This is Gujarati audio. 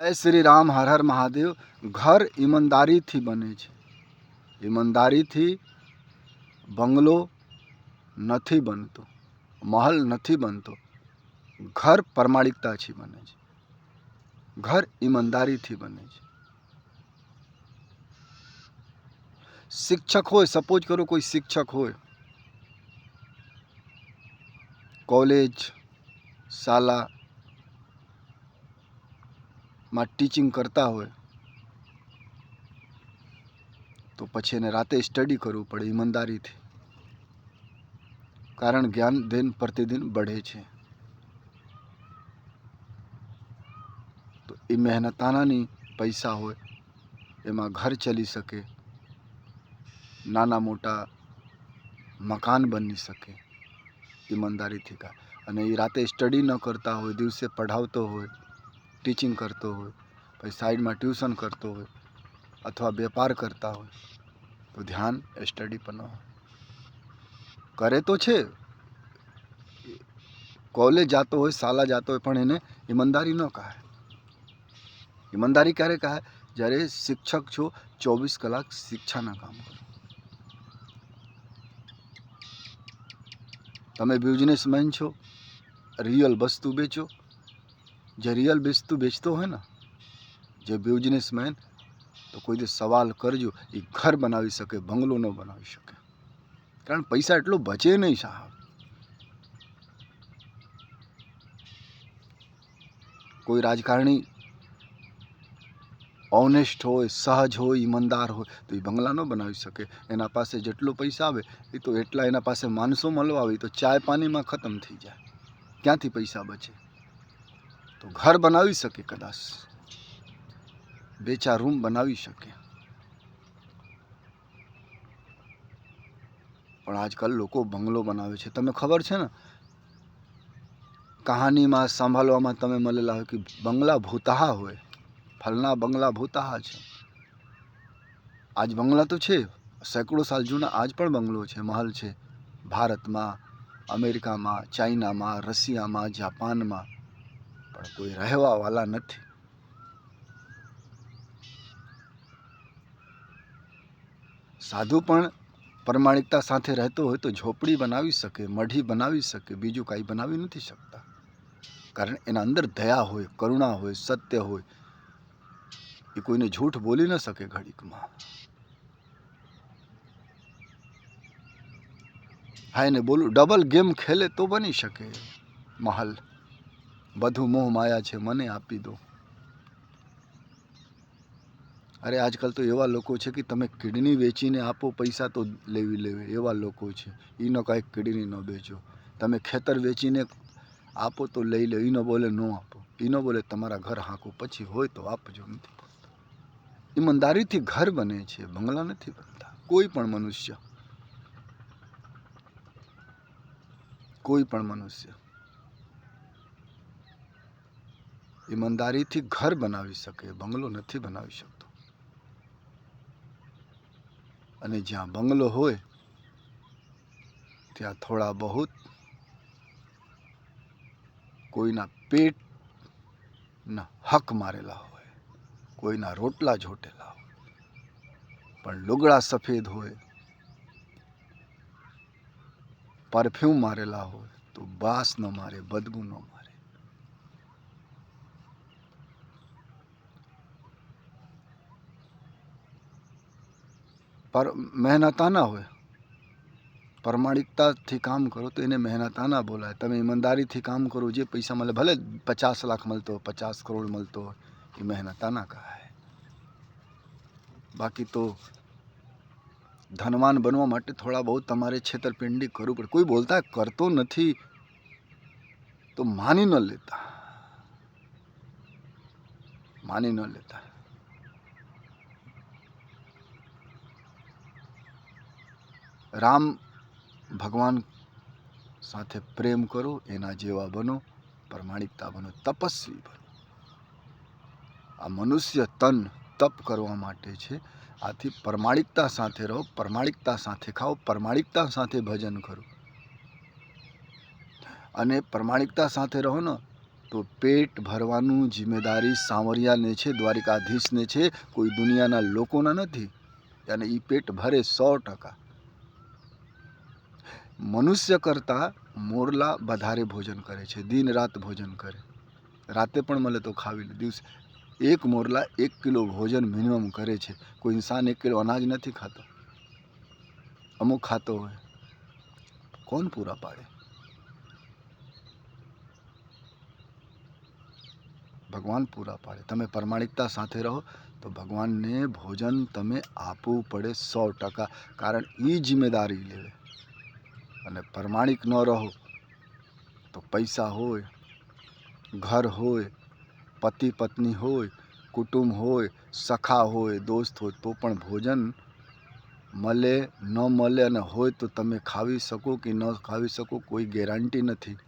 જય શ્રી રામ, હર હર મહાદેવ. ઘર ઈમાનદારીથી બને છે. ઈમાનદારીથી બંગલો નથી બનતો, મહલ નથી બનતો. ઘર પ્રમાણિકતાથી બને છે. ઘર ઈમાનદારીથી બને છે. શિક્ષક હોય, સપોઝ કરો કોઈ શિક્ષક હોય, કોલેજ શાળામાં ટીચિંગ કરતા હોય તો પછી એને રાતે સ્ટડી કરવું પડે ઈમાનદારીથી, કારણ જ્ઞાન દિન પ્રતિદિન बढ़ે છે. તો એ મહેનતાણાની પૈસા હોય એમાં ઘર ચલી શકે, નાના મોટા મકાન બની શકે ઈમાનદારીથી. અને એ રાતે સ્ટડી ન કરતા હોય, દિવસે પઢાવતો હોય, ટીચિંગ કરતો હોય, પછી સાઈડમાં ટ્યુશન કરતો હોય અથવા વેપાર કરતા હોય તો ધ્યાન સ્ટડી પર ન હોય. કરે તો છે, કોલેજ જાતો હોય, શાળા જાતો હોય, પણ એને ઈમાનદારી ન કહાય. ઈમાનદારી ક્યારે કહાય? જ્યારે શિક્ષક છો, 24 કલાક શિક્ષાના કામ કરો. તમે બિઝનેસમેન છો, રિયલ વસ્તુ બેચો. જે રિયલ વસ્તુ બેચતો હોય ને, જે બિઝનેસમેન, તો કોઈ દિવસ સવાલ કરજો, એ ઘર બનાવી શકે, બંગલો ન બનાવી શકે. કારણ પૈસા એટલો બચે નહીં સાહેબ. કોઈ રાજકારણી ઓનેસ્ટ હોય, સહજ હોય, ઈમાનદાર હોય તો એ બંગલા ન બનાવી શકે. એના પાસે જેટલો પૈસા આવે એ તો એટલા એના પાસે માણસો મળવા આવે તો ચાય પાણીમાં ખતમ થઈ જાય. ક્યાંથી પૈસા બચે? તો ઘર બનાવી શકે, કદાચ 2-4 રૂમ બનાવી શકે. પણ આજકાલ લોકો બંગલો બનાવે છે. તમને ખબર છે ને, કહાનીમાં સાંભળવામાં તમે મળેલા હોય કે બંગલા ભૂતહા હોય, ફલના બંગલા ભૂતહા છે. આજ બંગલા તો છે, સેંકડો સાલ જૂના આજ પણ બંગલો છે, મહલ છે ભારતમાં, અમેરિકામાં, ચાઇનામાં, રશિયામાં, જાપાનમાં, પણ કોઈ રહેવાવાળા નથી. સાધુ પણ પ્રમાણિકતા સાથે રહેતો હોય તો ઝોપડી બનાવી શકે, મઢી બનાવી શકે, બીજું કાંઈ બનાવી નથી શકતા. કારણ એના અંદર દયા હોય, કરુણા હોય, સત્ય હોય. એ કોઈને જૂઠ બોલી ન શકે ઘડીકમાં. હા, એને બોલું ડબલ ગેમ ખેલે તો બની શકે મહલ. બધું મોહ માયા છે, મને આપી દો. અરે આજકાલ તો એવા લોકો છે કે તમે કિડની વેચીને આપો પૈસા તો લેવે એવા લોકો છે. એનો કાંઈક કિડની ન બેચો. તમે ખેતર વેચીને આપો તો લઈ લે. એનો બોલે ન આપો. એનો બોલે તમારા ઘર હાંકો, પછી હોય તો આપજો. નથી ઈમાનદારીથી ઘર બને છે, બંગલા નથી બનતા. કોઈ પણ મનુષ્ય ઈમાનદારીથી ઘર બનાવી શકે, બંગલો નથી બનાવી શકતો. અને જ્યાં બંગલો હોય ત્યાં થોડા બહુત કોઈના પેટના હક મારેલા હોય, કોઈના રોટલા ઝોટેલા હોય, પણ લુગડા સફેદ હોય, પરફ્યુમ મારેલા હોય તો બાસ ન મારે, બદબુ ન મારે. પર મહેનતાના હોય, પ્રમાણિકતાથી કામ કરો તો એને મહેનતાના બોલાય. તમે ઈમાનદારીથી કામ કરો, જે પૈસા મળે, ભલે 50 લાખ મળતો હોય, 50 કરોડ મળતો હોય, એ મહેનતાના કહાય. બાકી તો ધનવાન બનવા માટે થોડા બહુ તમારે છેતરપિંડી કરવું પડે. કોઈ બોલતા કરતો નથી તો માની ન લેતા. રામ ભગવાન સાથે પ્રેમ કરો, એના જેવા બનો, પ્રમાણિકતા બનો, તપસ્વી બનો. આ મનુષ્ય તન તપ કરવા માટે છે. આથી પ્રમાણિકતા સાથે રહો, પ્રમાણિકતા સાથે ખાઓ, પ્રમાણિકતા સાથે ભજન કરો. અને પ્રમાણિકતા સાથે રહો ને તો તો પેટ ભરવાનું જિમ્મેદારી સાંવરિયાને છે, દ્વારિકાધીશને છે, કોઈ દુનિયાના લોકોના નથી. અને એ પેટ ભરે 100%. મનુષ્ય કરતાં મોરલા વધારે ભોજન કરે છે, દિન રાત ભોજન કરે. રાતે પણ મળે તો ખાવી લે. દિવસે એક મોરલા 1 કિલો ભોજન મિનિમમ કરે છે. કોઈ ઇન્સાન 1 કિલો અનાજ નથી ખાતો. અમુક ખાતો હોય, કોણ પૂરા પાડે? ભગવાન પૂરા પાડે. તમે પ્રમાણિકતા સાથે રહો તો ભગવાનને ભોજન તમે આપવું પડે 100%. કારણ એ જિમ્મેદારી લેવે. અને પ્રમાણિક ન રહો તો પૈસા હોય, ઘર હોય, પતિ પત્ની હોય, કુટુંબ હોય, સખા હોય, દોસ્ત હોય, તો પણ ભોજન મળે ન મળે, અને હોય તો તમે ખાવી શકો કે ન ખાવી શકો કોઈ ગેરંટી નથી.